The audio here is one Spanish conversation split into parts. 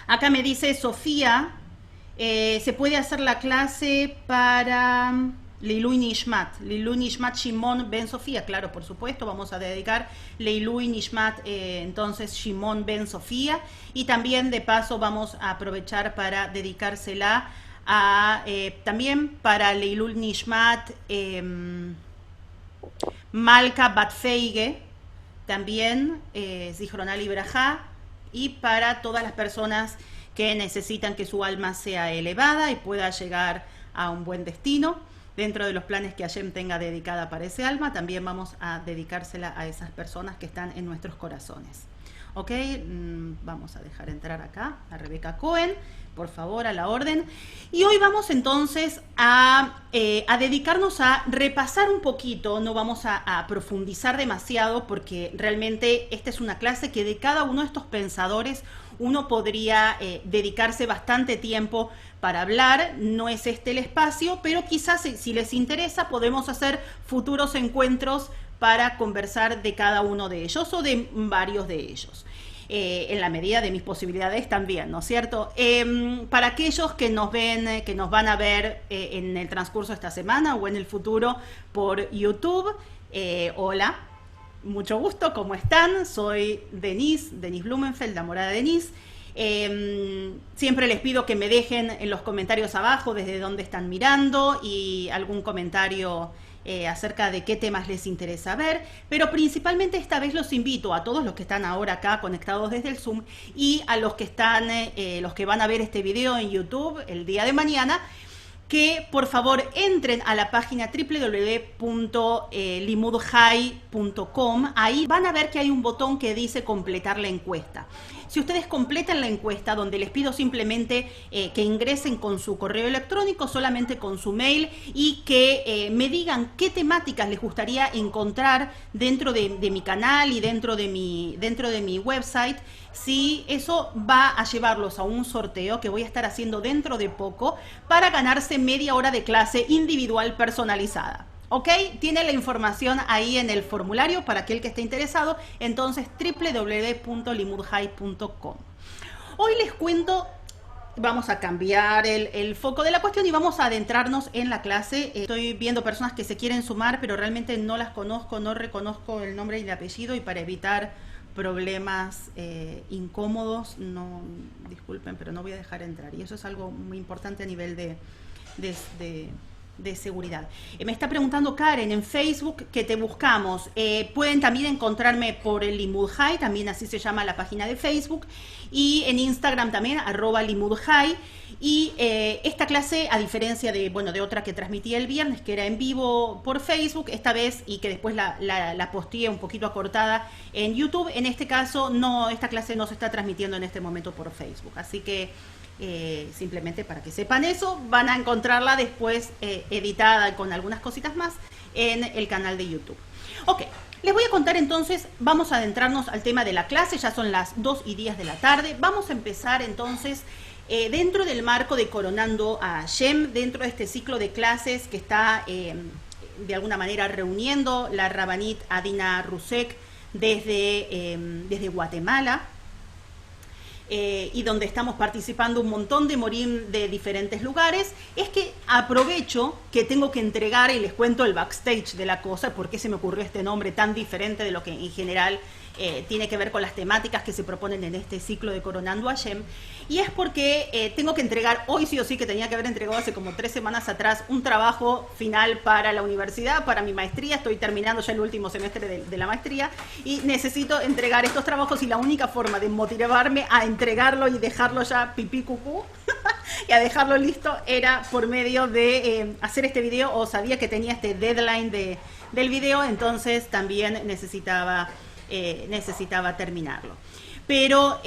Acá me dice Sofía, se puede hacer la clase para Leilui Nishmat. Leilui Nishmat Shimon Ben Sofía, claro, por supuesto, vamos a dedicar Leilui Nishmat, entonces Shimon Ben Sofía. Y también de paso vamos a aprovechar para dedicársela a, también para Leilui Nishmat Malka Batfeige, también Zichroná Libraja, y para todas las personas que necesitan que su alma sea elevada y pueda llegar a un buen destino. Dentro de los planes que Hashem tenga dedicada para ese alma, también vamos a dedicársela a esas personas que están en nuestros corazones. Ok, vamos a dejar entrar acá a Rebeca Cohen, por favor, a la orden. Y hoy vamos entonces a dedicarnos a repasar un poquito, no vamos a profundizar demasiado porque realmente esta es una clase que de cada uno de estos pensadores uno podría dedicarse bastante tiempo para hablar. No es este el espacio, pero quizás si les interesa podemos hacer futuros encuentros para conversar de cada uno de ellos o de varios de ellos. En la medida de mis posibilidades también, ¿no es cierto? Para aquellos que nos ven, que nos van a ver en el transcurso de esta semana o en el futuro por YouTube, hola, mucho gusto, ¿cómo están? Soy Denise Blumenfeld, la morada Denise. Siempre les pido que me dejen en los comentarios abajo desde dónde están mirando y algún comentario acerca de qué temas les interesa ver, pero principalmente esta vez los invito a todos los que están ahora acá conectados desde el Zoom y a los que están, los que van a ver este video en YouTube el día de mañana, que por favor entren a la página www.limudhai.com. Ahí van a ver que hay un botón que dice completar la encuesta. Si ustedes completan la encuesta, donde les pido simplemente que ingresen con su correo electrónico, solamente con su mail, y que me digan qué temáticas les gustaría encontrar dentro de mi canal y dentro de mi website, si eso va a llevarlos a un sorteo que voy a estar haciendo dentro de poco para ganarse media hora de clase individual personalizada. ¿Ok? Tiene la información ahí en el formulario para aquel que esté interesado, entonces www.limudhai.com. Hoy les cuento, vamos a cambiar el foco de la cuestión y vamos a adentrarnos en la clase. Estoy viendo personas que se quieren sumar, pero realmente no las conozco, no reconozco el nombre y el apellido, y para evitar problemas incómodos, no, disculpen, pero no voy a dejar entrar. Y eso es algo muy importante a nivel de seguridad. Me está preguntando Karen en Facebook que te buscamos. Pueden también encontrarme por el Limudhai, también así se llama la página de Facebook, y en Instagram también, @Limudhai. Y esta clase, a diferencia de otra que transmití el viernes, que era en vivo por Facebook, esta vez, y que después la posteé un poquito acortada en YouTube, en este caso no, esta clase no se está transmitiendo en este momento por Facebook. Así que simplemente para que sepan eso, van a encontrarla después editada con algunas cositas más en el canal de YouTube. Ok, les voy a contar entonces, vamos a adentrarnos al tema de la clase, ya son las 2:10 de la tarde. Vamos a empezar entonces dentro del marco de Coronando a Hashem, dentro de este ciclo de clases que está de alguna manera reuniendo la Rabanit Adina Rusek desde Guatemala. Y donde estamos participando un montón de morim de diferentes lugares. Es que aprovecho que tengo que entregar y les cuento el backstage de la cosa, por qué se me ocurrió este nombre tan diferente de lo que en general tiene que ver con las temáticas que se proponen en este ciclo de Coronando a Hashem. Y es porque tengo que entregar, hoy sí o sí, que tenía que haber entregado hace como 3 semanas atrás, un trabajo final para la universidad, para mi maestría. Estoy terminando ya el último semestre de la maestría y necesito entregar estos trabajos, y la única forma de motivarme a entregarlo y dejarlo ya pipí cucú y a dejarlo listo era por medio de hacer este video, o sabía que tenía este deadline del video, entonces también necesitaba terminarlo. Pero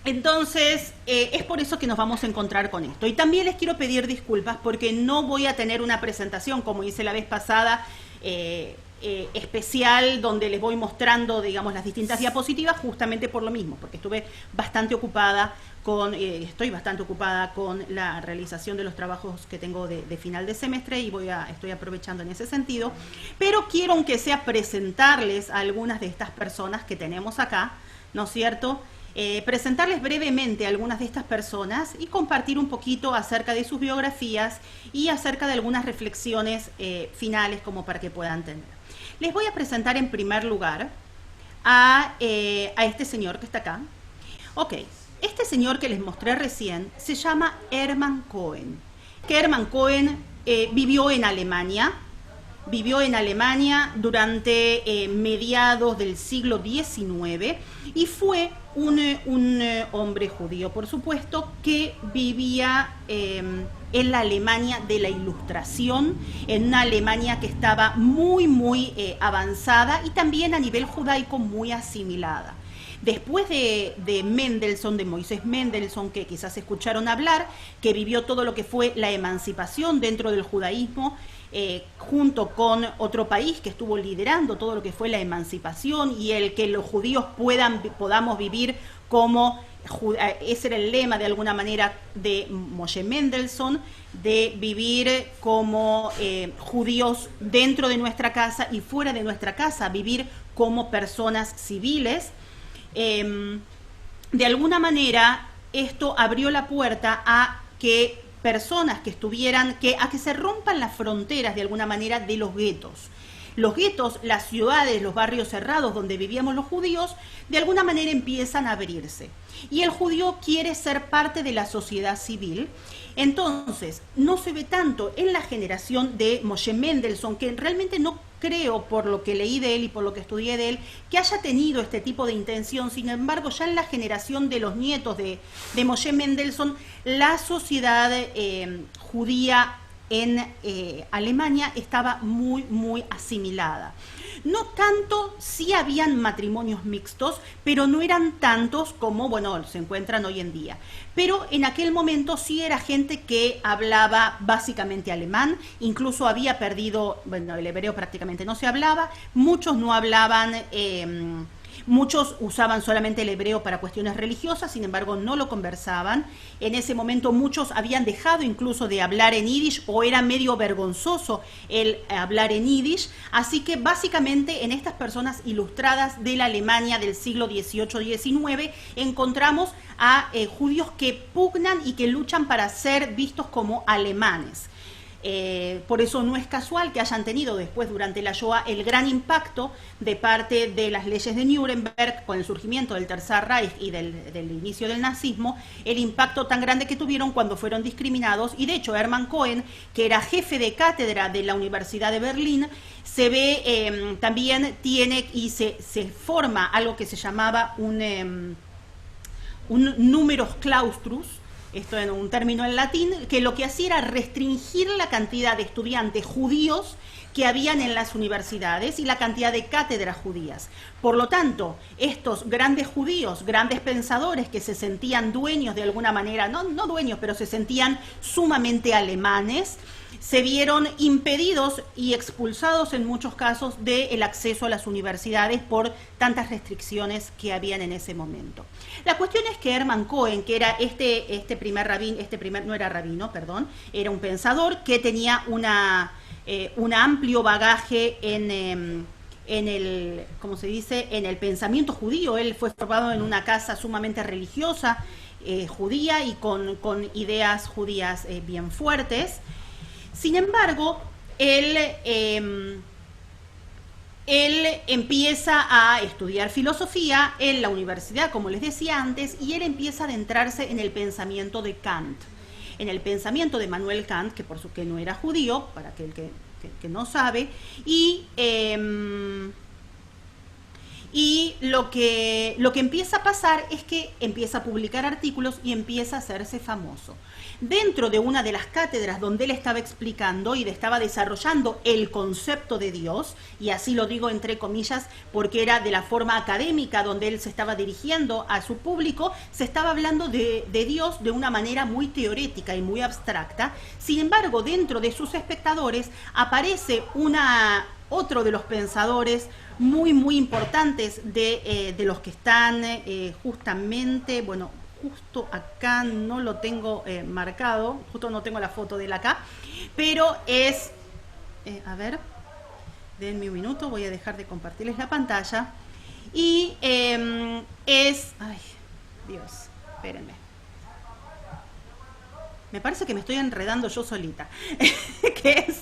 entonces es por eso que nos vamos a encontrar con esto. Y también les quiero pedir disculpas porque no voy a tener una presentación como hice la vez pasada, especial, donde les voy mostrando, digamos, las distintas diapositivas, justamente por lo mismo, porque estoy bastante ocupada con la realización de los trabajos que tengo de final de semestre, y estoy aprovechando en ese sentido. Pero quiero, aunque sea, presentarles a algunas de estas personas que tenemos acá, ¿no es cierto? presentarles brevemente a algunas de estas personas y compartir un poquito acerca de sus biografías y acerca de algunas reflexiones finales como para que puedan tener. Les voy a presentar en primer lugar a este señor que está acá. Ok, este señor que les mostré recién se llama Hermann Cohen. Que Hermann Cohen vivió en Alemania durante mediados del siglo XIX y fue un hombre judío, por supuesto, que vivía en la Alemania de la Ilustración, en una Alemania que estaba muy avanzada y también a nivel judaico muy asimilada. Después de Mendelssohn, de Moisés Mendelssohn, que quizás escucharon hablar, que vivió todo lo que fue la emancipación dentro del judaísmo, junto con otro país que estuvo liderando todo lo que fue la emancipación y el que los judíos podamos vivir como, ese era el lema de alguna manera de Moshe Mendelssohn, de vivir como judíos dentro de nuestra casa y fuera de nuestra casa, vivir como personas civiles. De alguna manera esto abrió la puerta a que personas que estuvieran, a que se rompan las fronteras de alguna manera de los guetos. Los guetos, las ciudades, los barrios cerrados donde vivíamos los judíos, de alguna manera empiezan a abrirse. Y el judío quiere ser parte de la sociedad civil. Entonces, no se ve tanto en la generación de Moshe Mendelssohn, que realmente no creo, por lo que leí de él y por lo que estudié de él, que haya tenido este tipo de intención. Sin embargo, ya en la generación de los nietos de Moshe Mendelssohn, la sociedad judía en Alemania estaba muy asimilada. No tanto, sí habían matrimonios mixtos, pero no eran tantos como, bueno, se encuentran hoy en día. Pero en aquel momento sí era gente que hablaba básicamente alemán, incluso había perdido, bueno, el hebreo prácticamente no se hablaba, muchos no hablaban, muchos usaban solamente el hebreo para cuestiones religiosas, sin embargo no lo conversaban. En ese momento muchos habían dejado incluso de hablar en yiddish o era medio vergonzoso el hablar en yiddish. Así que básicamente en estas personas ilustradas de la Alemania del siglo XVIII-XIX encontramos a judíos que pugnan y que luchan para ser vistos como alemanes. Por eso no es casual que hayan tenido después, durante la Shoah, el gran impacto de parte de las leyes de Nuremberg con el surgimiento del Tercer Reich y del inicio del nazismo, el impacto tan grande que tuvieron cuando fueron discriminados. Y de hecho Hermann Cohen, que era jefe de cátedra de la Universidad de Berlín, se ve, también tiene y se forma algo que se llamaba un numerus claustrus, esto en un término en latín, que lo que hacía era restringir la cantidad de estudiantes judíos que habían en las universidades y la cantidad de cátedras judías. Por lo tanto, estos grandes judíos, grandes pensadores que se sentían dueños de alguna manera, no dueños, pero se sentían sumamente alemanes, se vieron impedidos y expulsados en muchos casos del acceso a las universidades por tantas restricciones que habían en ese momento. La cuestión es que Hermann Cohen, que era este primer rabino, no era rabino, perdón, era un pensador que tenía un amplio bagaje en el, ¿cómo se dice?, en el pensamiento judío. Él fue formado en una casa sumamente religiosa, judía y con ideas judías bien fuertes. Sin embargo, él empieza a estudiar filosofía en la universidad, como les decía antes, y él empieza a adentrarse en el pensamiento de Kant, en el pensamiento de Immanuel Kant, que no era judío, para aquel que no sabe, y lo que empieza a pasar es que empieza a publicar artículos y empieza a hacerse famoso. Dentro de una de las cátedras donde él estaba explicando y estaba desarrollando el concepto de Dios, y así lo digo entre comillas porque era de la forma académica donde él se estaba dirigiendo a su público, se estaba hablando de Dios de una manera muy teórica y muy abstracta. Sin embargo, dentro de sus espectadores aparece otro de los pensadores muy importantes de los que están justamente, bueno, justo acá no lo tengo marcado, justo no tengo la foto de él acá, pero es, a ver, denme un minuto, voy a dejar de compartirles la pantalla, y Dios, espérenme. Me parece que me estoy enredando yo solita, que es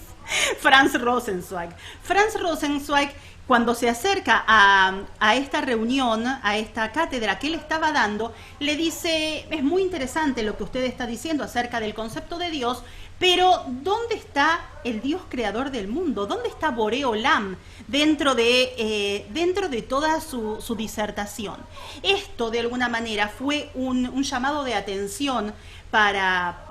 Franz Rosenzweig. Franz Rosenzweig, cuando se acerca a esta reunión, a esta cátedra que él estaba dando, le dice, es muy interesante lo que usted está diciendo acerca del concepto de Dios, pero ¿dónde está el Dios creador del mundo? ¿Dónde está Boreolam dentro de toda su disertación? Esto, de alguna manera, fue un llamado de atención para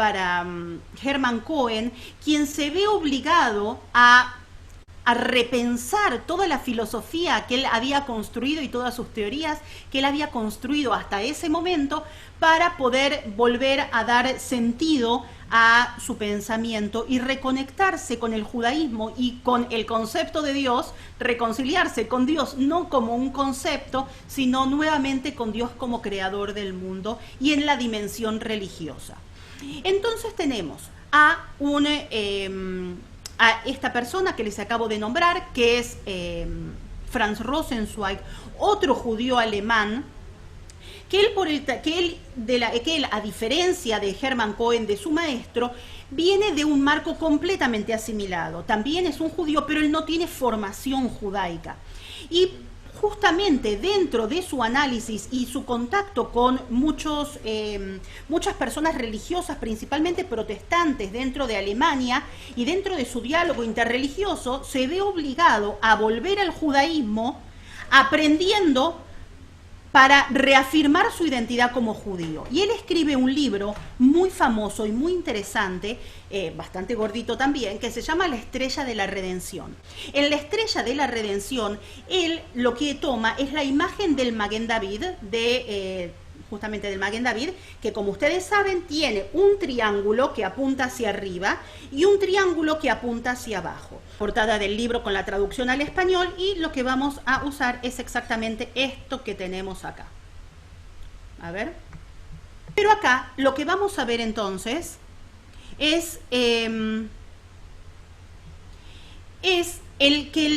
Hermann Cohen, quien se ve obligado a repensar toda la filosofía que él había construido y todas sus teorías que él había construido hasta ese momento para poder volver a dar sentido a su pensamiento y reconectarse con el judaísmo y con el concepto de Dios, reconciliarse con Dios no como un concepto, sino nuevamente con Dios como creador del mundo y en la dimensión religiosa. Entonces tenemos a esta persona que les acabo de nombrar, que es Franz Rosenzweig, otro judío alemán, que él, a diferencia de Hermann Cohen, de su maestro, viene de un marco completamente asimilado. También es un judío, pero él no tiene formación judaica. Y justamente dentro de su análisis y su contacto con muchas personas religiosas, principalmente protestantes dentro de Alemania, y dentro de su diálogo interreligioso, se ve obligado a volver al judaísmo aprendiendo para reafirmar su identidad como judío. Y él escribe un libro muy famoso y muy interesante, bastante gordito también, que se llama La Estrella de la Redención. En La Estrella de la Redención, él lo que toma es la imagen del Maguen David, justamente del Maguen David, que como ustedes saben tiene un triángulo que apunta hacia arriba y un triángulo que apunta hacia abajo. Portada del libro con la traducción al español, y lo que vamos a usar es exactamente esto que tenemos acá. A ver. Pero acá lo que vamos a ver entonces es el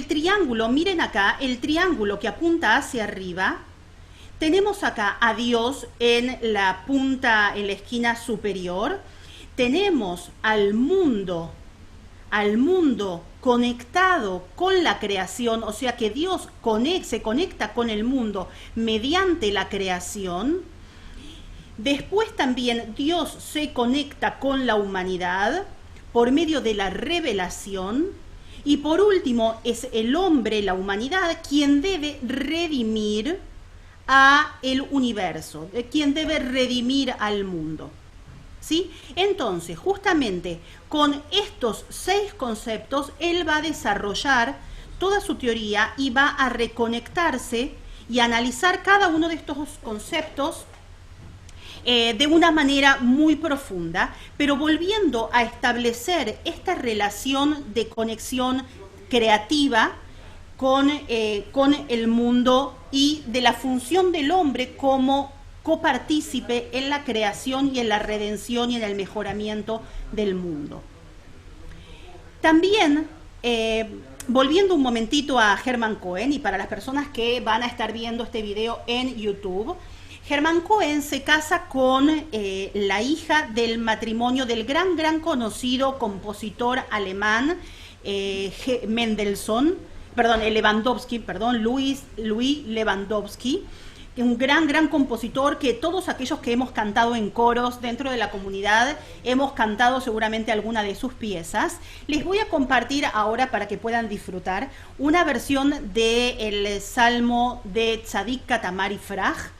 triángulo, miren acá, el triángulo que apunta hacia arriba. Tenemos acá a Dios en la punta, en la esquina superior. Tenemos al mundo conectado con la creación, o sea que Dios se conecta con el mundo mediante la creación. Después también Dios se conecta con la humanidad por medio de la revelación. Y por último es el hombre, la humanidad, quien debe redimir a el universo, quien debe redimir al mundo. ¿Sí? Entonces, justamente con estos 6 conceptos, él va a desarrollar toda su teoría y va a reconectarse y analizar cada uno de estos conceptos de una manera muy profunda, pero volviendo a establecer esta relación de conexión creativa con el mundo y de la función del hombre como copartícipe en la creación y en la redención y en el mejoramiento del mundo. También, volviendo un momentito a Hermann Cohen, y para las personas que van a estar viendo este video en YouTube, Hermann Cohen se casa con la hija del matrimonio del gran conocido compositor alemán Louis Lewandowski, un gran compositor que todos aquellos que hemos cantado en coros dentro de la comunidad hemos cantado seguramente alguna de sus piezas. Les voy a compartir ahora, para que puedan disfrutar, una versión del Salmo de Tzadik Katamari Fraj,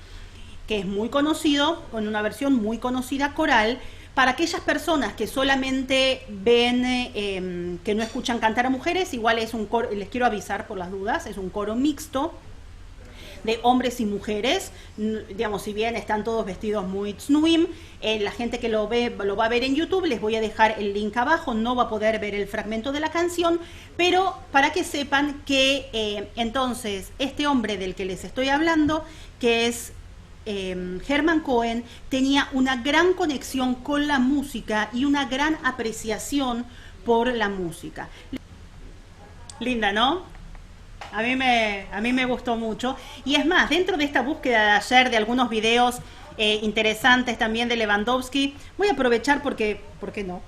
que es muy conocido, con una versión muy conocida coral. Para aquellas personas que solamente ven, que no escuchan cantar a mujeres, igual es un coro, les quiero avisar por las dudas, es un coro mixto de hombres y mujeres. Digamos, si bien están todos vestidos muy tznuim, la gente que lo va a ver en YouTube, les voy a dejar el link abajo, no va a poder ver el fragmento de la canción, pero para que sepan que entonces este hombre del que les estoy hablando, que es Hermann Cohen, tenía una gran conexión con la música y una gran apreciación por la música. Linda, ¿no? A mí me gustó mucho. Y es más, dentro de esta búsqueda de ayer de algunos videos interesantes también de Lewandowski, voy a aprovechar porque, ¿por qué no?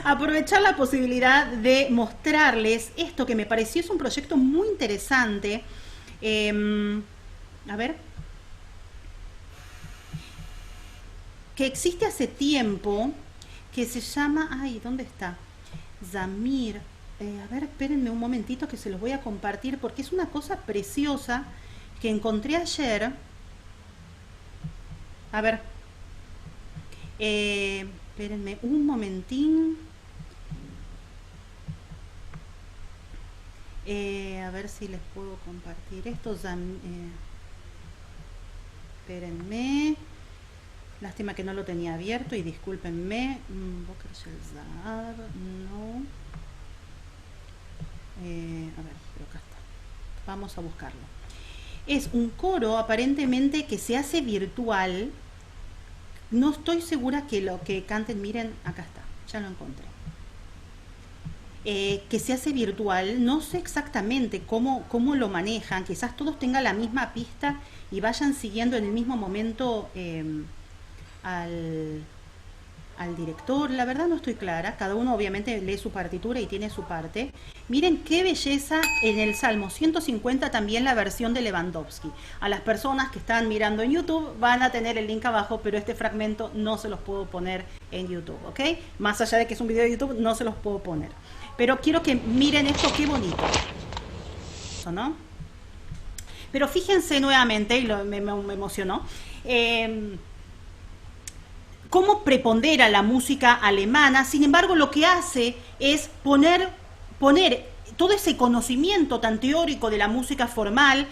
Aprovechar la posibilidad de mostrarles esto que me pareció es un proyecto muy interesante. A ver, que existe hace tiempo, que se llama, ay, ¿dónde está? Zamir. A ver, espérenme un momentito que se los voy a compartir porque es una cosa preciosa que encontré ayer. A ver, espérenme un momentín. A ver si les puedo compartir esto. Espérenme. Lástima que no lo tenía abierto y discúlpenme. Boker Shel-Zahar, no. A ver, pero acá está. Vamos a buscarlo. Es un coro aparentemente que se hace virtual. No estoy segura que lo que canten, miren, acá está, ya lo encontré. Que se hace virtual, no sé exactamente cómo lo manejan, quizás todos tengan la misma pista y vayan siguiendo en el mismo momento al, al director, la verdad no estoy clara, cada uno obviamente lee su partitura y tiene su parte. Miren qué belleza en el Salmo 150 también la versión de Lewandowski. A las personas que están mirando en YouTube van a tener el link abajo, pero este fragmento no se los puedo poner en YouTube, ¿ok? Más allá de que es un video de YouTube, no se los puedo poner. Pero quiero que miren esto, qué bonito, ¿no? Pero fíjense nuevamente, y me emocionó, cómo prepondera la música alemana. Sin embargo, lo que hace es poner todo ese conocimiento tan teórico de la música formal,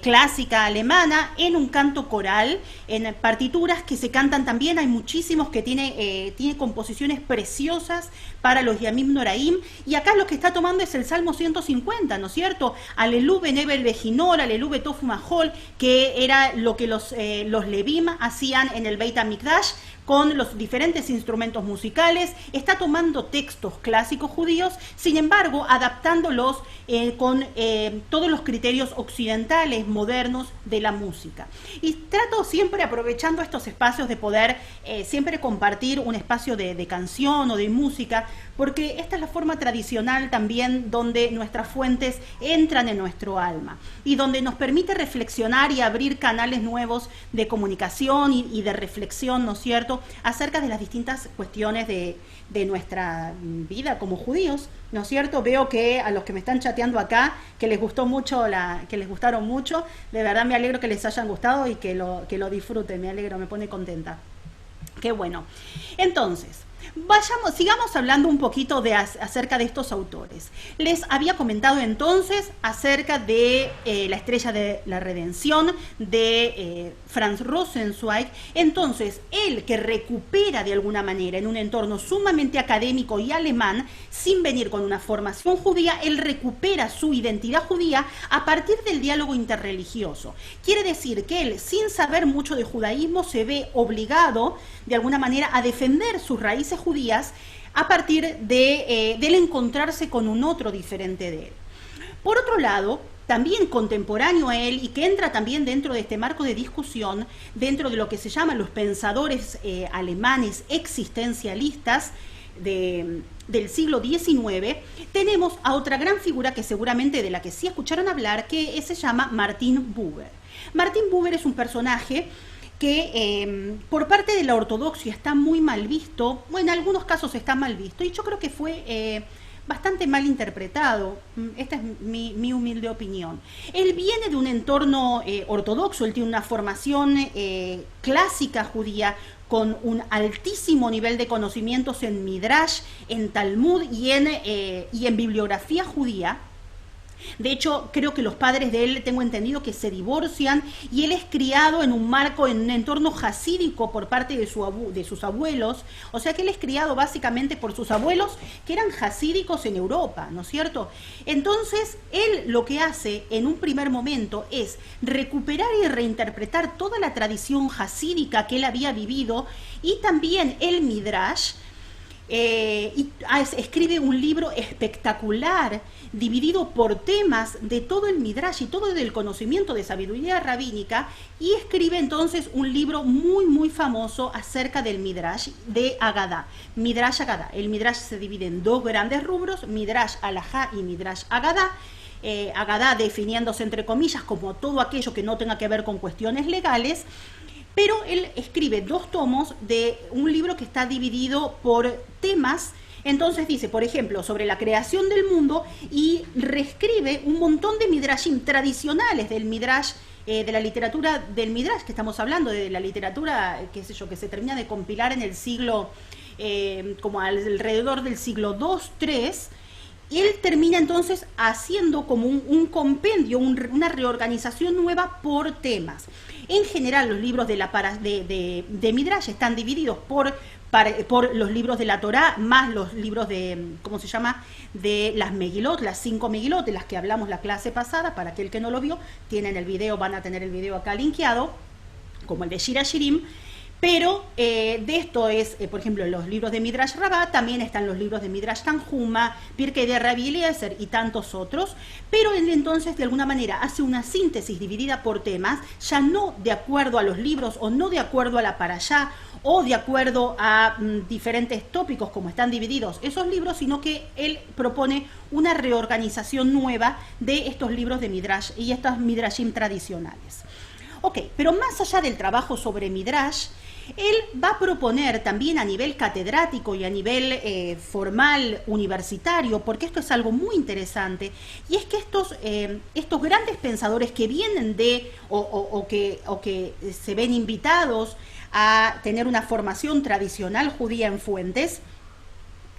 clásica alemana, en un canto coral, en partituras que se cantan también. Hay muchísimos que tiene composiciones preciosas para los Yamim Noraim, y acá lo que está tomando es el Salmo 150, ¿no es cierto? Alelube Nebel Bejinor, Alelube Tofu Mahol, que era lo que los Levim hacían en el Beit HaMikdash, con los diferentes instrumentos musicales. Está tomando textos clásicos judíos, sin embargo, adaptándolos con todos los criterios occidentales, modernos de la música. Y trato siempre, aprovechando estos espacios, de poder siempre compartir un espacio de canción o de música, porque esta es la forma tradicional también donde nuestras fuentes entran en nuestro alma y donde nos permite reflexionar y abrir canales nuevos de comunicación y de reflexión, ¿no es cierto?, acerca de las distintas cuestiones de nuestra vida como judíos, ¿no es cierto? Veo que a los que me están chateando acá, que les gustó mucho, que les gustaron mucho, de verdad me alegro que les hayan gustado y que lo disfruten, me alegro, me pone contenta. Qué bueno. Entonces, sigamos hablando un poquito acerca de estos autores. Les había comentado entonces acerca de La Estrella de la Redención de Franz Rosenzweig. Entonces, él, que recupera de alguna manera en un entorno sumamente académico y alemán, sin venir con una formación judía, él recupera su identidad judía a partir del diálogo interreligioso. Quiere decir que él, sin saber mucho de judaísmo, se ve obligado de alguna manera a defender sus raíces judías a partir del encontrarse con un otro diferente de él. Por otro lado, también contemporáneo a él, y que entra también dentro de este marco de discusión, dentro de lo que se llaman los pensadores alemanes existencialistas del siglo XIX, tenemos a otra gran figura que seguramente de la que sí escucharon hablar, que se llama Martin Buber. Martin Buber es un personaje que por parte de la ortodoxia está muy mal visto, bueno, en algunos casos está mal visto, y yo creo que fue bastante mal interpretado. Esta es mi humilde opinión. Él viene de un entorno ortodoxo, él tiene una formación clásica judía, con un altísimo nivel de conocimientos en Midrash, en Talmud y en bibliografía judía. De hecho, creo que los padres de él, tengo entendido, que se divorcian, y él es criado en un marco, en un entorno jasídico por parte de sus abuelos. O sea que él es criado básicamente por sus abuelos, que eran jasídicos en Europa, ¿no es cierto? Entonces, él lo que hace en un primer momento es recuperar y reinterpretar toda la tradición jasídica que él había vivido, y también el Midrash, escribe un libro espectacular, dividido por temas de todo el Midrash y todo el conocimiento de sabiduría rabínica, y escribe entonces un libro muy muy famoso acerca del Midrash de Agadá, Midrash Agadá. El Midrash se divide en dos grandes rubros, Midrash Alajá y Midrash Agadá. Agadá definiéndose entre comillas como todo aquello que no tenga que ver con cuestiones legales, pero él escribe dos tomos de un libro que está dividido por temas. Entonces dice, por ejemplo, sobre la creación del mundo, y reescribe un montón de midrashim tradicionales del midrash, de la literatura del midrash, que estamos hablando de la literatura, qué sé yo, que se termina de compilar en el siglo, como alrededor del siglo II, III. Y él termina entonces haciendo como un compendio, una reorganización nueva por temas. En general, los libros de Midrash están divididos por los libros de la Torá, más los libros de, ¿cómo se llama?, de las Megilot, las 5 Megilot, de las que hablamos la clase pasada. Para aquel que no lo vio, tienen el video, van a tener el video acá linkeado, como el de Shira Shirim. Pero de esto es, por ejemplo, los libros de Midrash Rabbah, también están los libros de Midrash Tanjuma, Pirkei de Rabbi Eliezer y tantos otros, pero él entonces de alguna manera hace una síntesis dividida por temas, ya no de acuerdo a los libros o no de acuerdo a la parashá o de acuerdo a diferentes tópicos como están divididos esos libros, sino que él propone una reorganización nueva de estos libros de Midrash y estos Midrashim tradicionales. Ok, pero más allá del trabajo sobre Midrash, él va a proponer también a nivel catedrático y a nivel formal universitario, porque esto es algo muy interesante, y es que estos grandes pensadores que vienen de o que se ven invitados a tener una formación tradicional judía en fuentes,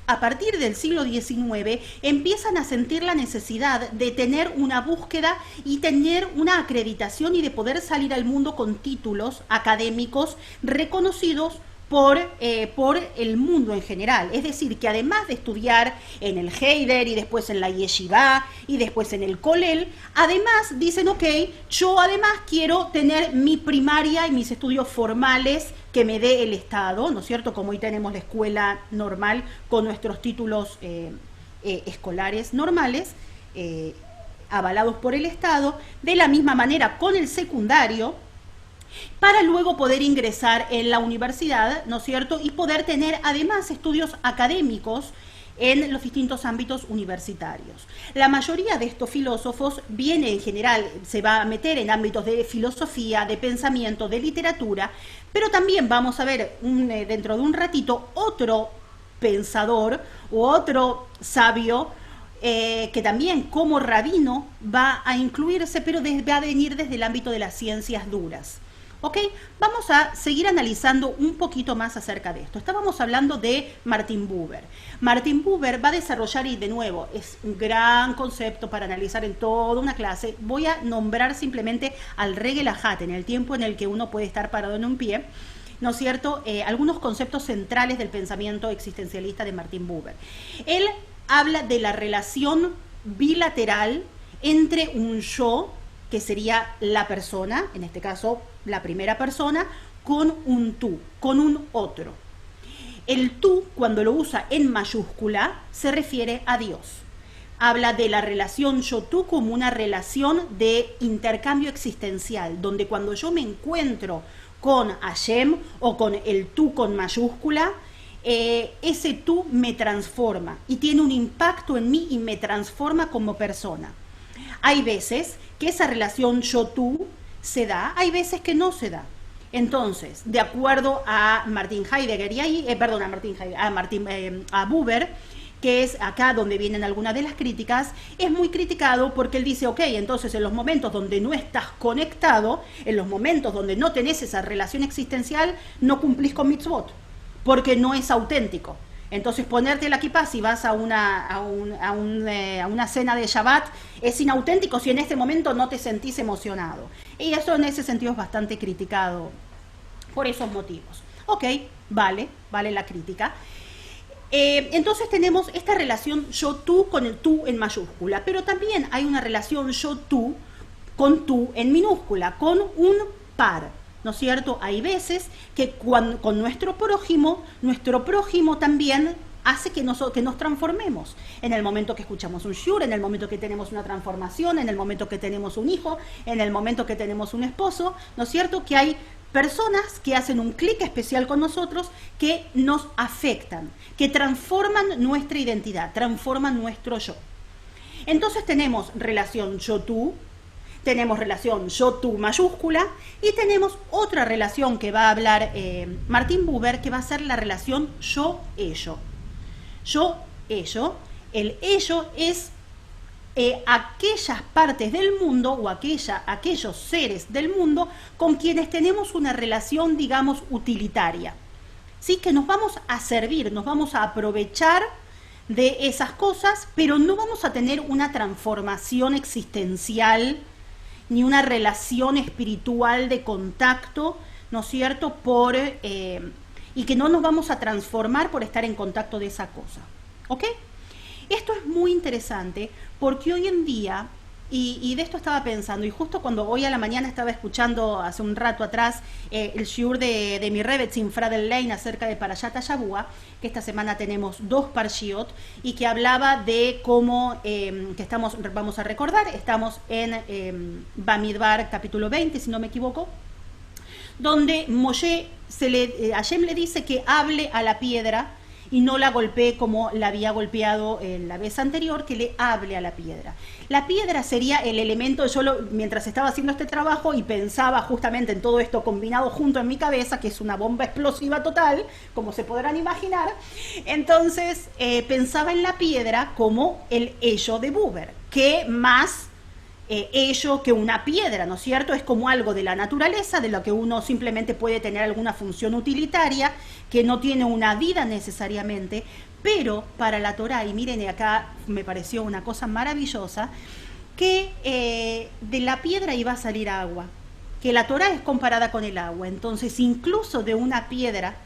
a partir del siglo XIX empiezan a sentir la necesidad de tener una búsqueda y tener una acreditación y de poder salir al mundo con títulos académicos reconocidos por el mundo en general. Es decir, que además de estudiar en el Heider y después en la Yeshiva y después en el Kolel, además dicen, ok, yo además quiero tener mi primaria y mis estudios formales que me dé el Estado, ¿no es cierto? Como hoy tenemos la escuela normal con nuestros títulos escolares normales, avalados por el Estado, de la misma manera con el secundario, para luego poder ingresar en la universidad, ¿no es cierto? Y poder tener además estudios académicos en los distintos ámbitos universitarios. La mayoría de estos filósofos viene en general, se va a meter en ámbitos de filosofía, de pensamiento, de literatura, pero también vamos a ver dentro de un ratito otro pensador u otro sabio que también como rabino va a incluirse, pero va a venir desde el ámbito de las ciencias duras. ¿Ok? Vamos a seguir analizando un poquito más acerca de esto. Estábamos hablando de Martin Buber. Martin Buber va a desarrollar, y de nuevo, es un gran concepto para analizar en toda una clase. Voy a nombrar simplemente al Regel Ajat, en el tiempo en el que uno puede estar parado en un pie, ¿no es cierto? Algunos conceptos centrales del pensamiento existencialista de Martin Buber. Él habla de la relación bilateral entre un yo, que sería la persona, en este caso la primera persona, con un tú, con un otro. El tú, cuando lo usa en mayúscula, se refiere a Dios. Habla de la relación yo-tú como una relación de intercambio existencial, donde cuando yo me encuentro con Hashem o con el tú con mayúscula, ese tú me transforma y tiene un impacto en mí y me transforma como persona. Hay veces que esa relación yo-tú se da, hay veces que no se da. Entonces, de acuerdo a Martin Heidegger a Buber, que es acá donde vienen algunas de las críticas, es muy criticado porque él dice, ok, entonces en los momentos donde no estás conectado, en los momentos donde no tenés esa relación existencial, no cumplís con mitzvot, porque no es auténtico. Entonces ponerte la kipá si vas a una cena de Shabbat es inauténtico si en este momento no te sentís emocionado. Y eso en ese sentido es bastante criticado por esos motivos. Ok, vale la crítica. Entonces tenemos esta relación yo-tú con el tú en mayúscula, pero también hay una relación yo-tú con tú en minúscula, con un par. ¿No es cierto? Hay veces que con nuestro prójimo también hace que nos transformemos. En el momento que escuchamos un shiur, en el momento que tenemos una transformación, en el momento que tenemos un hijo, en el momento que tenemos un esposo, ¿no es cierto? Que hay personas que hacen un clic especial con nosotros, que nos afectan, que transforman nuestra identidad, transforman nuestro yo. Entonces tenemos relación yo-tú, tenemos relación yo-tú mayúscula, y tenemos otra relación que va a hablar Martin Buber, que va a ser la relación yo-ello. Yo-ello, el ello es aquellas partes del mundo o aquellos seres del mundo con quienes tenemos una relación, digamos, utilitaria. ¿Sí? Que nos vamos a servir, nos vamos a aprovechar de esas cosas, pero no vamos a tener una transformación existencial ni una relación espiritual de contacto, ¿no es cierto?, y que no nos vamos a transformar por estar en contacto de esa cosa. ¿Ok? Esto es muy interesante porque hoy en día, y de esto estaba pensando, y justo cuando hoy a la mañana estaba escuchando hace un rato atrás el shiur de mi Rebbe Tzimfra del Lein acerca de Parashat HaShavua, que esta semana tenemos 2 parshiot, y que hablaba de cómo, vamos a recordar, estamos en Bamidbar capítulo 20, si no me equivoco, donde Moshe, Hashem le dice que hable a la piedra y no la golpee como la había golpeado la vez anterior, que le hable a la piedra. La piedra sería el elemento, mientras estaba haciendo este trabajo y pensaba justamente en todo esto combinado junto en mi cabeza, que es una bomba explosiva total, como se podrán imaginar, entonces pensaba en la piedra como el ello de Buber, que más ello que una piedra, ¿no es cierto? Es como algo de la naturaleza, de lo que uno simplemente puede tener alguna función utilitaria, que no tiene una vida necesariamente, pero para la Torá, y miren, acá me pareció una cosa maravillosa, que de la piedra iba a salir agua, que la Torá es comparada con el agua, entonces incluso de una piedra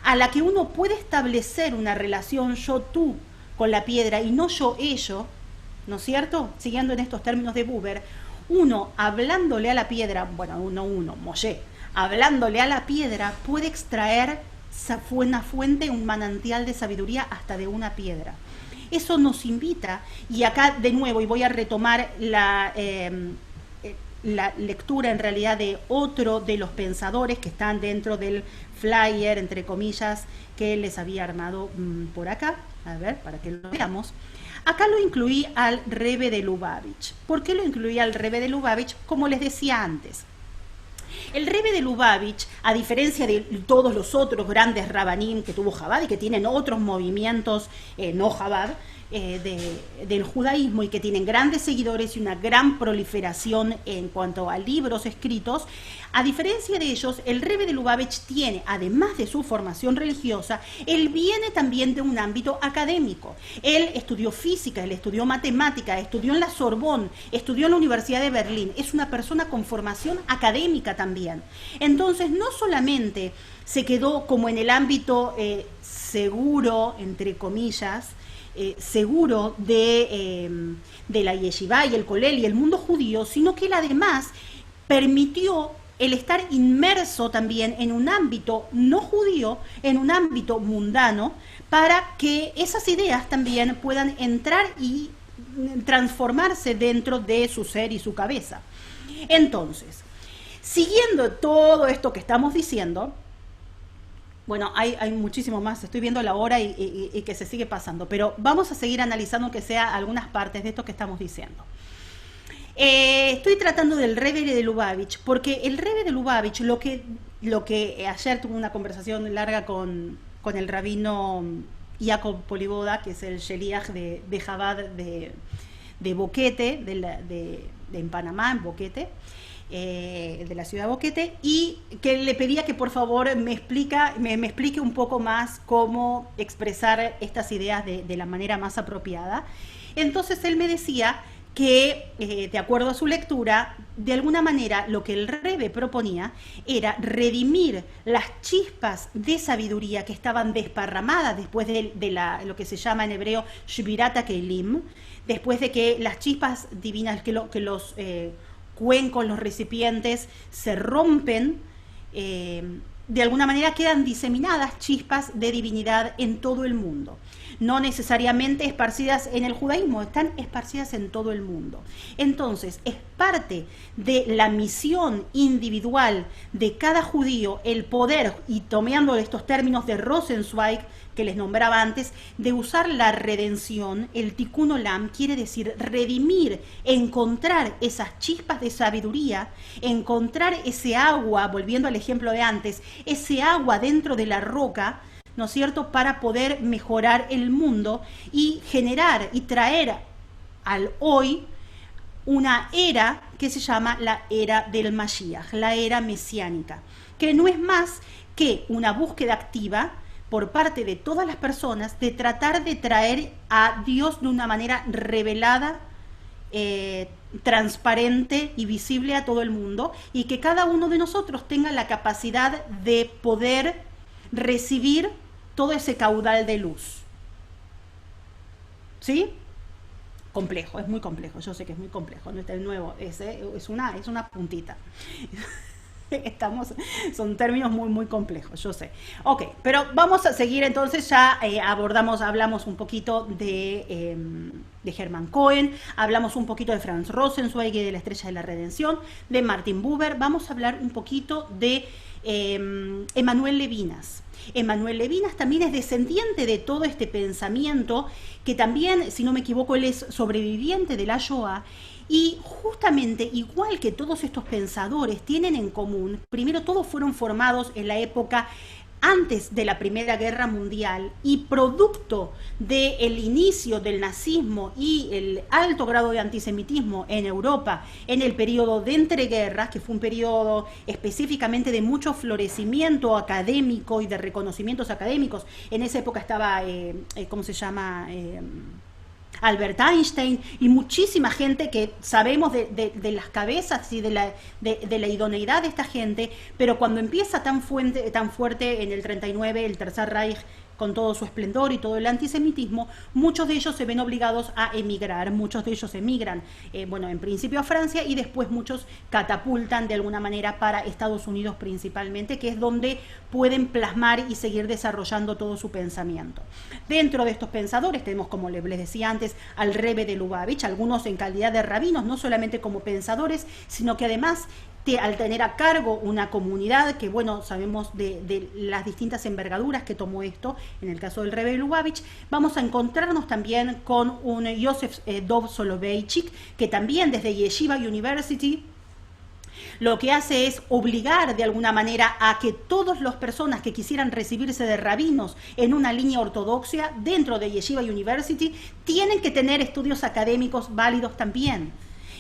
a la que uno puede establecer una relación yo-tú con la piedra y no yo-ello, ¿no es cierto? Siguiendo en estos términos de Buber, uno hablándole a la piedra, Moshe, hablándole a la piedra puede extraer una fuente, un manantial de sabiduría hasta de una piedra. Eso nos invita, y acá de nuevo, y voy a retomar la lectura en realidad de otro de los pensadores que están dentro del flyer, entre comillas, que les había armado por acá, a ver, para que lo veamos. Acá lo incluí al Rebbe de Lubavitch. ¿Por qué lo incluí al Rebbe de Lubavitch? Como les decía antes, el Rebbe de Lubavitch, a diferencia de todos los otros grandes rabanim que tuvo Chabad y que tienen otros movimientos no Chabad del judaísmo y que tienen grandes seguidores y una gran proliferación en cuanto a libros escritos, a diferencia de ellos, el Rebbe de Lubavitch tiene, además de su formación religiosa, él viene también de un ámbito académico. Él estudió física, él estudió matemática, estudió en la Sorbonne, estudió en la Universidad de Berlín. Es una persona con formación académica también. Entonces, no solamente se quedó como en el ámbito seguro, entre comillas, seguro de la yeshiva y el kolel y el mundo judío, sino que él además permitió el estar inmerso también en un ámbito no judío, en un ámbito mundano, para que esas ideas también puedan entrar y transformarse dentro de su ser y su cabeza. Entonces, siguiendo todo esto que estamos diciendo, bueno, hay muchísimo más, estoy viendo la hora y que se sigue pasando, pero vamos a seguir analizando que sea algunas partes de esto que estamos diciendo. Estoy tratando del Rebbe de Lubavitch, porque el Rebbe de Lubavitch, lo que ayer tuve una conversación larga con el rabino Jacob Polivoda, que es el Sheliach de Chabad de Boquete, en Panamá, en Boquete, de la ciudad de Boquete, y que le pedía que por favor me explique un poco más cómo expresar estas ideas de la manera más apropiada. Entonces él me decía que, de acuerdo a su lectura, de alguna manera lo que el Rebbe proponía era redimir las chispas de sabiduría que estaban desparramadas después de lo que se llama en hebreo Shbirat HaKeilim, después de que las chispas divinas, que los cuencos, los recipientes se rompen de alguna manera quedan diseminadas chispas de divinidad en todo el mundo. No necesariamente esparcidas en el judaísmo, están esparcidas en todo el mundo. Entonces, es parte de la misión individual de cada judío el poder, y tomando estos términos de Rosenzweig, que les nombraba antes, de usar la redención. El tikkun olam quiere decir redimir, encontrar esas chispas de sabiduría, encontrar ese agua, volviendo al ejemplo de antes, ese agua dentro de la roca, ¿no es cierto?, para poder mejorar el mundo y generar y traer al hoy una era que se llama la era del Mashiach, la era mesiánica, que no es más que una búsqueda activa por parte de todas las personas de tratar de traer a Dios de una manera revelada, transparente y visible a todo el mundo, y que cada uno de nosotros tenga la capacidad de poder recibir todo ese caudal de luz. ¿Sí? Complejo, es muy complejo, yo sé que es muy complejo, no está de nuevo, es una puntita. Son términos muy complejos, yo sé. Ok, pero vamos a seguir entonces, ya hablamos un poquito de Hermann Cohen, hablamos un poquito de Franz Rosenzweig y de la Estrella de la Redención, de Martin Buber, vamos a hablar un poquito de Emanuel Levinas. Emanuel Levinas también es descendiente de todo este pensamiento, que también, si no me equivoco, él es sobreviviente de la Shoah. Y justamente, igual que todos estos pensadores, tienen en común, primero, todos fueron formados en la época antes de la Primera Guerra Mundial, y producto del inicio del nazismo y el alto grado de antisemitismo en Europa en el periodo de entreguerras, que fue un periodo específicamente de mucho florecimiento académico y de reconocimientos académicos. En esa época estaba, ¿cómo se llama?, Albert Einstein y muchísima gente que sabemos de las cabezas y de la idoneidad de esta gente, pero cuando empieza tan fuerte en el 39 el Tercer Reich, con todo su esplendor y todo el antisemitismo, muchos de ellos se ven obligados a emigrar, muchos de ellos emigran, en principio a Francia, y después muchos catapultan de alguna manera para Estados Unidos principalmente, que es donde pueden plasmar y seguir desarrollando todo su pensamiento. Dentro de estos pensadores tenemos, como les decía antes, al Rebbe de Lubavitch, algunos en calidad de rabinos, no solamente como pensadores, sino que además al tener a cargo una comunidad que, sabemos de las distintas envergaduras que tomó esto, en el caso del Rebbe de Lubavitch, vamos a encontrarnos también con un Yosef Dov Soloveitchik, que también desde Yeshiva University lo que hace es obligar de alguna manera a que todas las personas que quisieran recibirse de rabinos en una línea ortodoxa dentro de Yeshiva University tienen que tener estudios académicos válidos también.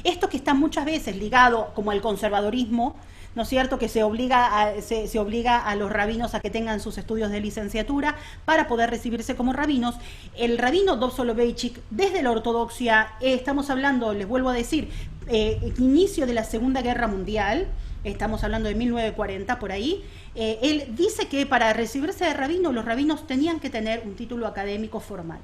Esto que está muchas veces ligado como al conservadorismo, ¿no es cierto?, que se obliga a los rabinos a que tengan sus estudios de licenciatura para poder recibirse como rabinos. El rabino Dov Soloveitchik, desde la ortodoxia, estamos hablando, les vuelvo a decir, inicio de la Segunda Guerra Mundial, estamos hablando de 1940 por ahí, él dice que para recibirse de rabino, los rabinos tenían que tener un título académico formal.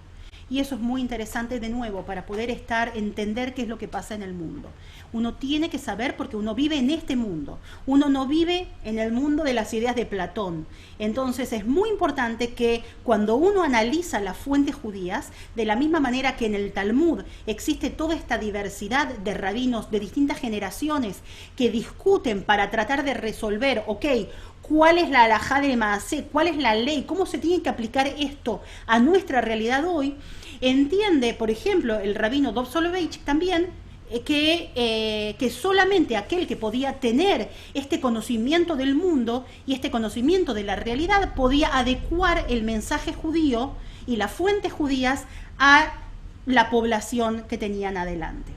Y eso es muy interesante, de nuevo, para poder entender qué es lo que pasa en el mundo. Uno tiene que saber, porque uno vive en este mundo. Uno no vive en el mundo de las ideas de Platón. Entonces es muy importante que cuando uno analiza las fuentes judías, de la misma manera que en el Talmud existe toda esta diversidad de rabinos de distintas generaciones que discuten para tratar de resolver, ¿cuál es la halajá de Maasé? ¿Cuál es la ley? ¿Cómo se tiene que aplicar esto a nuestra realidad hoy? Entiende, por ejemplo, el rabino Dov Soloveitchik también que solamente aquel que podía tener este conocimiento del mundo y este conocimiento de la realidad podía adecuar el mensaje judío y las fuentes judías a la población que tenían adelante.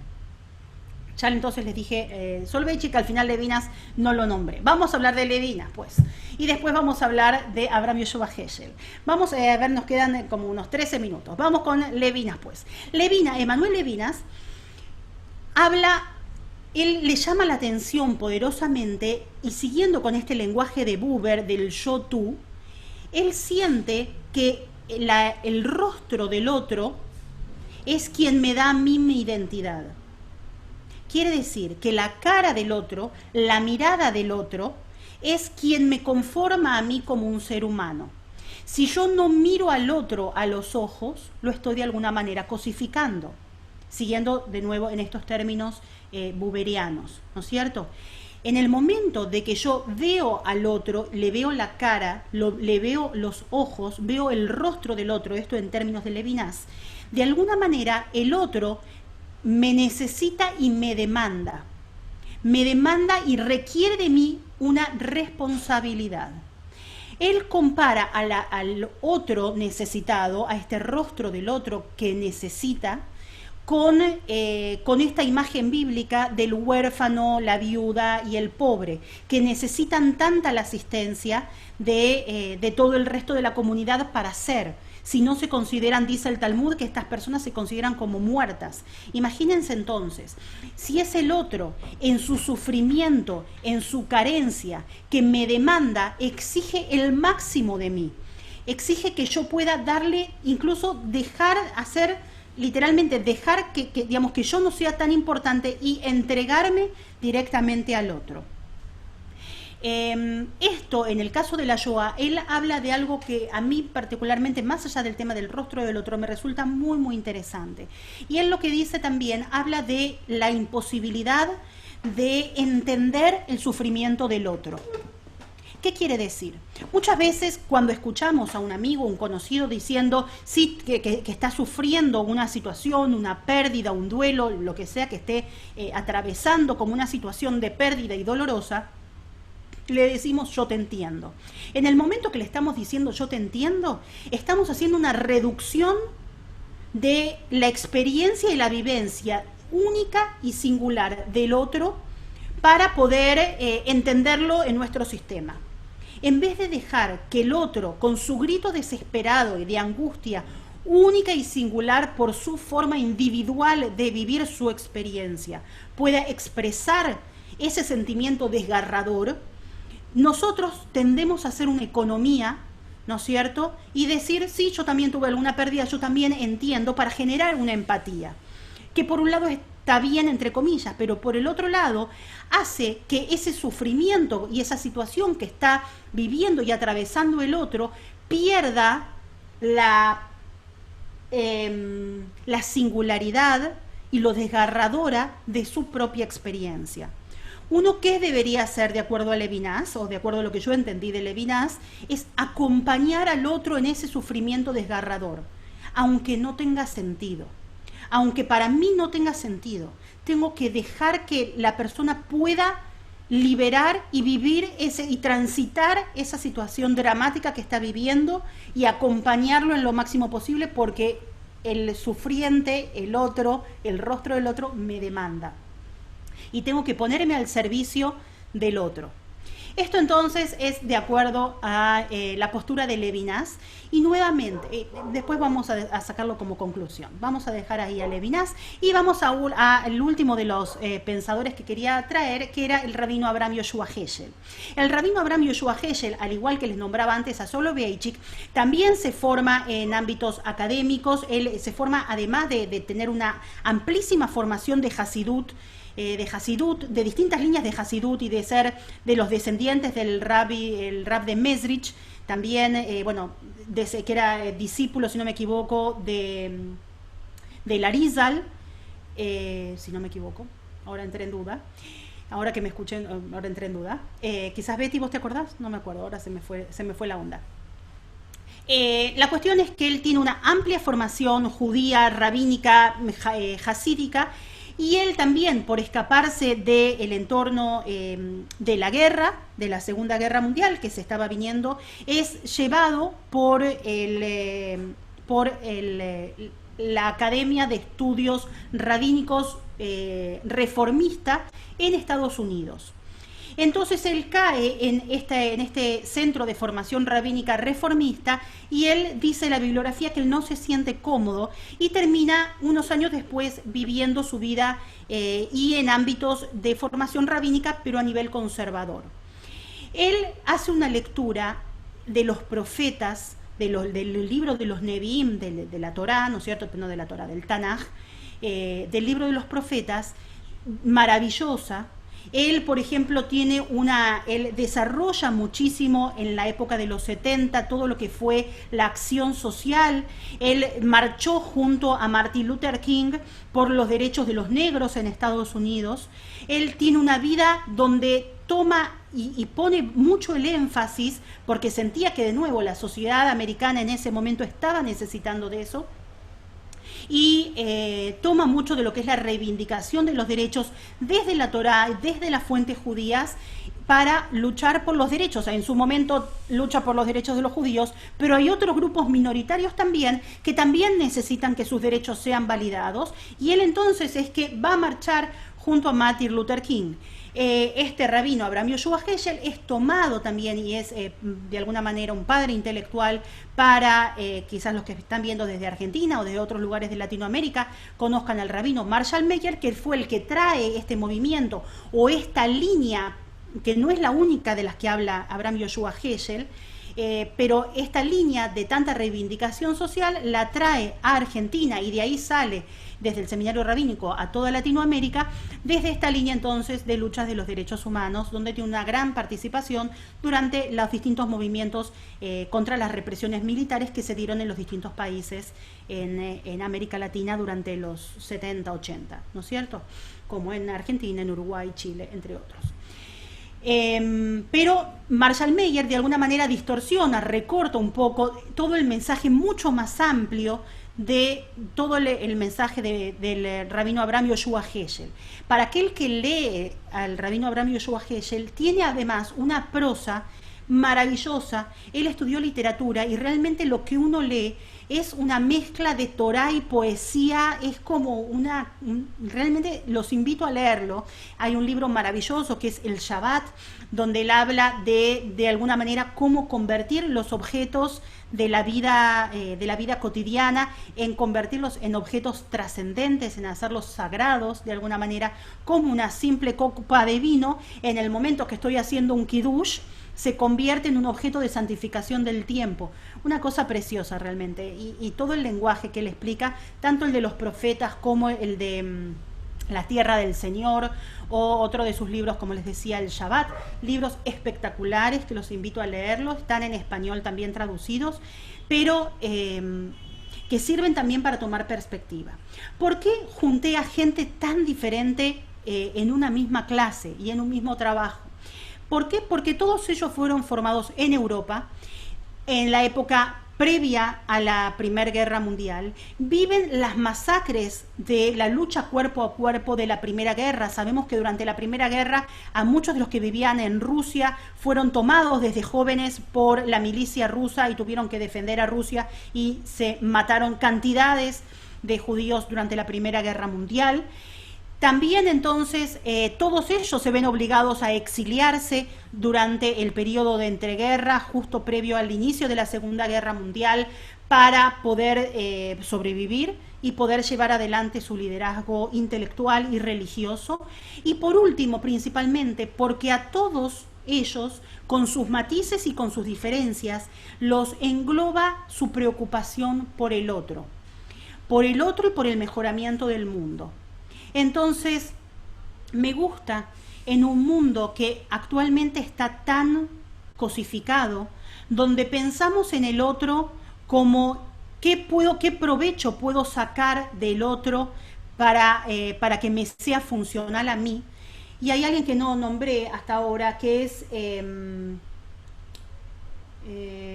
Ya entonces les dije Soloveitchik, al final Levinas no lo nombré. Vamos a hablar de Levinas, pues. Y después vamos a hablar de Abraham Yoshua Heschel. Vamos a ver, nos quedan como unos 13 minutos. Vamos con Levinas, pues. Emanuel Levinas él le llama la atención poderosamente, y siguiendo con este lenguaje de Buber, del yo-tú, él siente que el rostro del otro es quien me da a mí mi identidad. Quiere decir que la cara del otro, la mirada del otro, es quien me conforma a mí como un ser humano. Si yo no miro al otro a los ojos, lo estoy de alguna manera cosificando, siguiendo de nuevo en estos términos buberianos, ¿no es cierto? En el momento de que yo veo al otro, le veo la cara, le veo los ojos, veo el rostro del otro, esto en términos de Levinas, de alguna manera el otro me necesita y me demanda y requiere de mí una responsabilidad. Él compara al otro necesitado, a este rostro del otro que necesita, con esta imagen bíblica del huérfano, la viuda y el pobre, que necesitan tanta la asistencia de todo el resto de la comunidad para ser. Si no se consideran, dice el Talmud, que estas personas se consideran como muertas. Imagínense entonces, si es el otro, en su sufrimiento, en su carencia, que me demanda, exige el máximo de mí, exige que yo pueda darle, incluso dejar hacer, literalmente dejar digamos, que yo no sea tan importante y entregarme directamente al otro. Esto, en el caso de la Shoah, él habla de algo que a mí particularmente, más allá del tema del rostro del otro, me resulta muy, muy interesante. Y él lo que dice también, habla de la imposibilidad de entender el sufrimiento del otro. ¿Qué quiere decir? Muchas veces cuando escuchamos a un amigo, un conocido diciendo sí, que está sufriendo una situación, una pérdida, un duelo, lo que sea que esté atravesando como una situación de pérdida y dolorosa, le decimos yo te entiendo. En el momento que le estamos diciendo yo te entiendo, estamos haciendo una reducción de la experiencia y la vivencia única y singular del otro para poder entenderlo en nuestro sistema. En vez de dejar que el otro, con su grito desesperado y de angustia única y singular por su forma individual de vivir su experiencia, pueda expresar ese sentimiento desgarrador, nosotros tendemos a hacer una economía, ¿no es cierto? Y decir, sí, yo también tuve alguna pérdida, yo también entiendo, para generar una empatía, que por un lado está bien, entre comillas, pero por el otro lado hace que ese sufrimiento y esa situación que está viviendo y atravesando el otro pierda la singularidad y lo desgarradora de su propia experiencia. Uno que debería hacer, de acuerdo a Levinas, o de acuerdo a lo que yo entendí de Levinas, es acompañar al otro en ese sufrimiento desgarrador, aunque no tenga sentido. Aunque para mí no tenga sentido, tengo que dejar que la persona pueda liberar y vivir y transitar esa situación dramática que está viviendo y acompañarlo en lo máximo posible, porque el sufriente, el otro, el rostro del otro me demanda. Y tengo que ponerme al servicio del otro. Esto entonces es de acuerdo a la postura de Levinas, y nuevamente, después vamos a sacarlo como conclusión. Vamos a dejar ahí a Levinas y vamos al último de los pensadores que quería traer, que era el rabino Abraham Yoshua Heschel. El rabino Abraham Yoshua Heschel, al igual que les nombraba antes a Soloveitchik, también se forma en ámbitos académicos. Él se forma, además de tener una amplísima formación de Hasidut, de distintas líneas de Hasidut, y de ser de los descendientes del rab de Mezrich, también, que era discípulo, si no me equivoco, de Arizal, si no me equivoco, ahora entré en duda. Ahora que me escuchen, ahora entré en duda. Quizás Betty, ¿vos te acordás? No me acuerdo, ahora se me fue la onda. La cuestión es que él tiene una amplia formación judía, rabínica, hasídica, y él también, por escaparse del entorno de la guerra, de la Segunda Guerra Mundial que se estaba viniendo, es llevado por la Academia de Estudios Rabínicos Reformista en Estados Unidos. Entonces él cae en este centro de formación rabínica reformista, y él dice en la bibliografía que él no se siente cómodo y termina unos años después viviendo su vida y en ámbitos de formación rabínica, pero a nivel conservador. Él hace una lectura de los profetas, del libro de los Nevi'im, de la Torá, ¿no es cierto? No de la Torá, del Tanaj, del libro de los profetas, maravillosa, Él, por ejemplo, él desarrolla muchísimo en la época de los 70 todo lo que fue la acción social. Él marchó junto a Martin Luther King por los derechos de los negros en Estados Unidos. Él tiene una vida donde toma y pone mucho el énfasis, porque sentía que de nuevo la sociedad americana en ese momento estaba necesitando de eso, y toma mucho de lo que es la reivindicación de los derechos desde la Torá, desde las fuentes judías, para luchar por los derechos. O sea, en su momento lucha por los derechos de los judíos, pero hay otros grupos minoritarios también que también necesitan que sus derechos sean validados, y él entonces es que va a marchar junto a Martin Luther King. Este rabino Abraham Yoshua Heschel es tomado también y es de alguna manera un padre intelectual para quizás los que están viendo desde Argentina o de otros lugares de Latinoamérica conozcan al rabino Marshall Mayer, que fue el que trae este movimiento o esta línea, que no es la única de las que habla Abraham Yoshua Heschel, pero esta línea de tanta reivindicación social la trae a Argentina, y de ahí sale desde el seminario rabínico a toda Latinoamérica, desde esta línea entonces de luchas de los derechos humanos, donde tiene una gran participación durante los distintos movimientos contra las represiones militares que se dieron en los distintos países en América Latina durante los 70, 80, ¿no es cierto? Como en Argentina, en Uruguay, Chile, entre otros. Pero Marshall Mayer de alguna manera distorsiona, recorta un poco todo el mensaje mucho más amplio de todo el mensaje del rabino Abraham Yoshua Heschel. Para aquel que lee al rabino Abraham Yoshua Heschel, tiene además una prosa maravillosa. Él estudió literatura y realmente lo que uno lee es una mezcla de Torá y poesía, es como realmente los invito a leerlo. Hay un libro maravilloso que es El Shabbat, donde él habla de alguna manera cómo convertir los objetos de la vida cotidiana, en convertirlos en objetos trascendentes, en hacerlos sagrados de alguna manera, como una simple copa de vino, en el momento que estoy haciendo un kiddush, se convierte en un objeto de santificación del tiempo. Una cosa preciosa realmente, y todo el lenguaje que él explica, tanto el de los profetas como el de La Tierra del Señor, o otro de sus libros, como les decía, El Shabbat, libros espectaculares que los invito a leerlos, están en español también traducidos, pero que sirven también para tomar perspectiva. ¿Por qué junté a gente tan diferente en una misma clase y en un mismo trabajo? ¿Por qué? Porque todos ellos fueron formados en Europa, en la época previa a la Primera Guerra Mundial, viven las masacres de la lucha cuerpo a cuerpo de la Primera Guerra. Sabemos que durante la Primera Guerra a muchos de los que vivían en Rusia fueron tomados desde jóvenes por la milicia rusa y tuvieron que defender a Rusia, y se mataron cantidades de judíos durante la Primera Guerra Mundial. También entonces todos ellos se ven obligados a exiliarse durante el periodo de entreguerra, justo previo al inicio de la Segunda Guerra Mundial, para poder sobrevivir y poder llevar adelante su liderazgo intelectual y religioso. Y por último, principalmente, porque a todos ellos, con sus matices y con sus diferencias, los engloba su preocupación por el otro y por el mejoramiento del mundo. Entonces, me gusta, en un mundo que actualmente está tan cosificado, donde pensamos en el otro como qué provecho puedo sacar del otro para que me sea funcional a mí. Y hay alguien que no nombré hasta ahora, que es...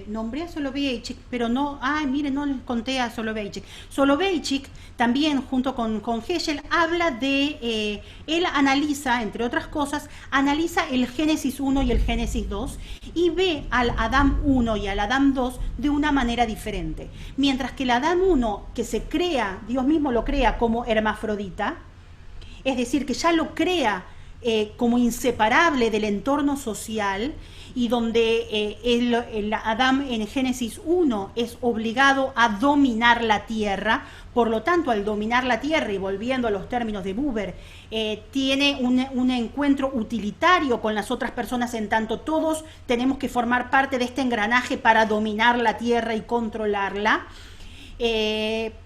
nombré a Soloveitchik, pero no, miren, no les conté a Soloveitchik. Soloveitchik también, junto con Heschel, habla de, él analiza, entre otras cosas, analiza el Génesis 1 y el Génesis 2, y ve al Adán 1 y al Adán 2 de una manera diferente. Mientras que el Adán 1, que se crea, Dios mismo lo crea como hermafrodita, es decir, que ya lo crea como inseparable del entorno social, y donde el Adán en Génesis 1 es obligado a dominar la tierra. Por lo tanto, al dominar la tierra, y volviendo a los términos de Buber, tiene un encuentro utilitario con las otras personas, en tanto todos tenemos que formar parte de este engranaje para dominar la tierra y controlarla.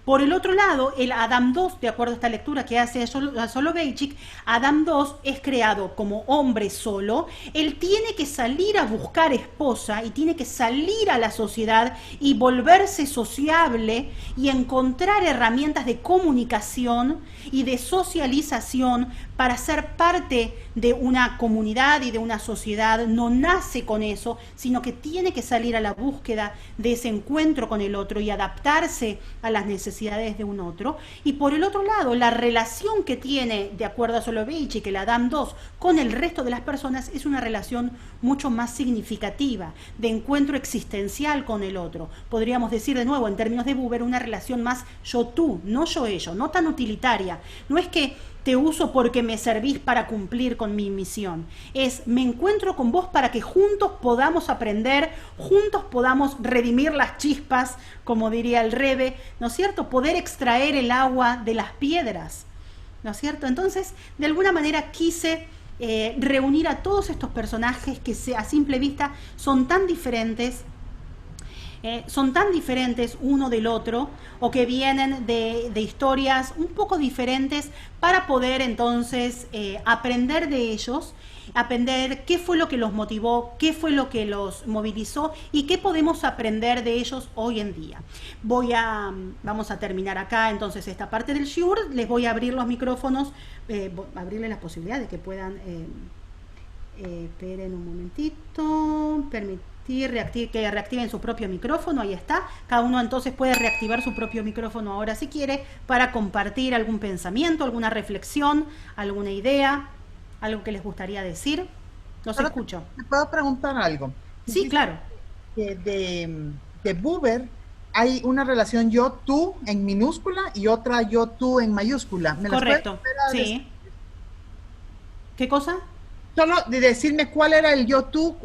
Por el otro lado, el Adam 2, de acuerdo a esta lectura que hace Soloveitchik, Adam 2 es creado como hombre solo, él tiene que salir a buscar esposa y tiene que salir a la sociedad y volverse sociable y encontrar herramientas de comunicación y de socialización para ser parte de una comunidad y de una sociedad. No nace con eso, sino que tiene que salir a la búsqueda de ese encuentro con el otro y adaptarse a las necesidades de un otro. Y por el otro lado, la relación que tiene, de acuerdo a Soloveitchik, el Adam 2, con el resto de las personas es una relación mucho más significativa, de encuentro existencial con el otro. Podríamos decir de nuevo, en términos de Buber, una relación más yo-tú, no yo-ello, no tan utilitaria. No es que te uso porque me servís para cumplir con mi misión. Es, me encuentro con vos para que juntos podamos aprender, juntos podamos redimir las chispas, como diría el Rebbe, ¿no es cierto? Poder extraer el agua de las piedras, ¿no es cierto? Entonces, de alguna manera quise reunir a todos estos personajes que a simple vista son tan diferentes uno del otro, o que vienen de historias un poco diferentes, para poder entonces aprender de ellos, aprender qué fue lo que los motivó, qué fue lo que los movilizó y qué podemos aprender de ellos hoy en día. Vamos a terminar acá entonces esta parte del shiur. Les voy a abrir los micrófonos, abrirles la posibilidad de que puedan, esperen un momentito, que reactiven su propio micrófono. Ahí está, cada uno entonces puede reactivar su propio micrófono ahora si quiere, para compartir algún pensamiento, alguna reflexión, alguna idea, algo que les gustaría decir. Los escucho. ¿Te puedo preguntar algo? Sí, claro. Que de Buber hay una relación yo-tú en minúscula y otra yo-tú en mayúscula. Correcto, sí. ¿Qué cosa? Solo de decirme cuál era el yo-tú,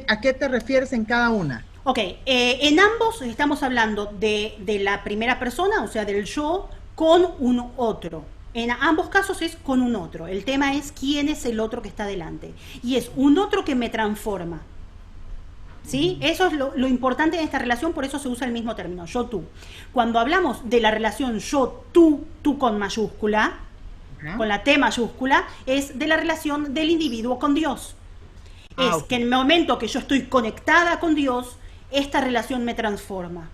a qué te refieres en cada una. Ok, en ambos estamos hablando de la primera persona, o sea, del yo, con un otro. En ambos casos es con un otro. El tema es quién es el otro que está delante. Y es un otro que me transforma. ¿Sí? Eso es lo importante de esta relación, por eso se usa el mismo término, yo-tú. Cuando hablamos de la relación yo-tú, tú con mayúscula, con la T mayúscula, es de la relación del individuo con Dios. Es que en el momento que yo estoy conectada con Dios, esta relación me transforma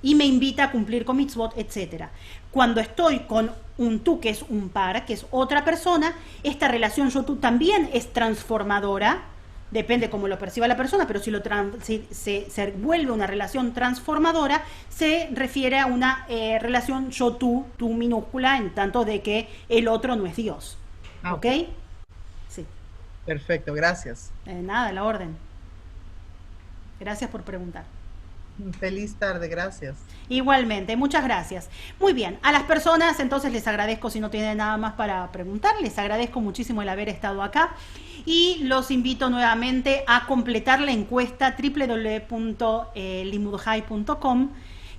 y me invita a cumplir con mitzvot, etc. Cuando estoy con un tú, que es un par, que es otra persona, esta relación yo-tú también es transformadora. Depende cómo lo perciba la persona, pero si se vuelve una relación transformadora, se refiere a una relación yo-tú, tú minúscula, en tanto de que el otro no es Dios. ¿Ok? Sí. Perfecto, gracias. Nada, la orden. Gracias por preguntar. Feliz tarde, gracias. Igualmente, muchas gracias. Muy bien, a las personas entonces les agradezco, si no tienen nada más para preguntar, les agradezco muchísimo el haber estado acá y los invito nuevamente a completar la encuesta www.limudhai.com,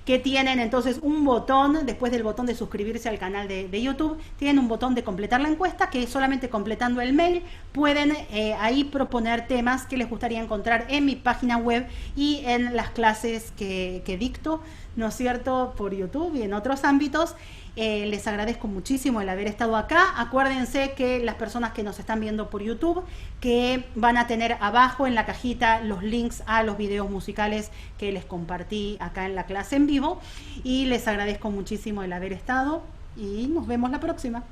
que tienen entonces un botón, después del botón de suscribirse al canal de YouTube, tienen un botón de completar la encuesta, que solamente completando el mail pueden ahí proponer temas que les gustaría encontrar en mi página web y en las clases que dicto, ¿no es cierto?, por YouTube y en otros ámbitos. Les agradezco muchísimo el haber estado acá. Acuérdense que las personas que nos están viendo por YouTube, que van a tener abajo en la cajita los links a los videos musicales que les compartí acá en la clase en vivo, y les agradezco muchísimo el haber estado y nos vemos la próxima.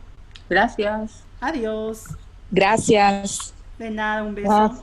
Gracias. Adiós. Gracias. De nada, un beso. Gracias.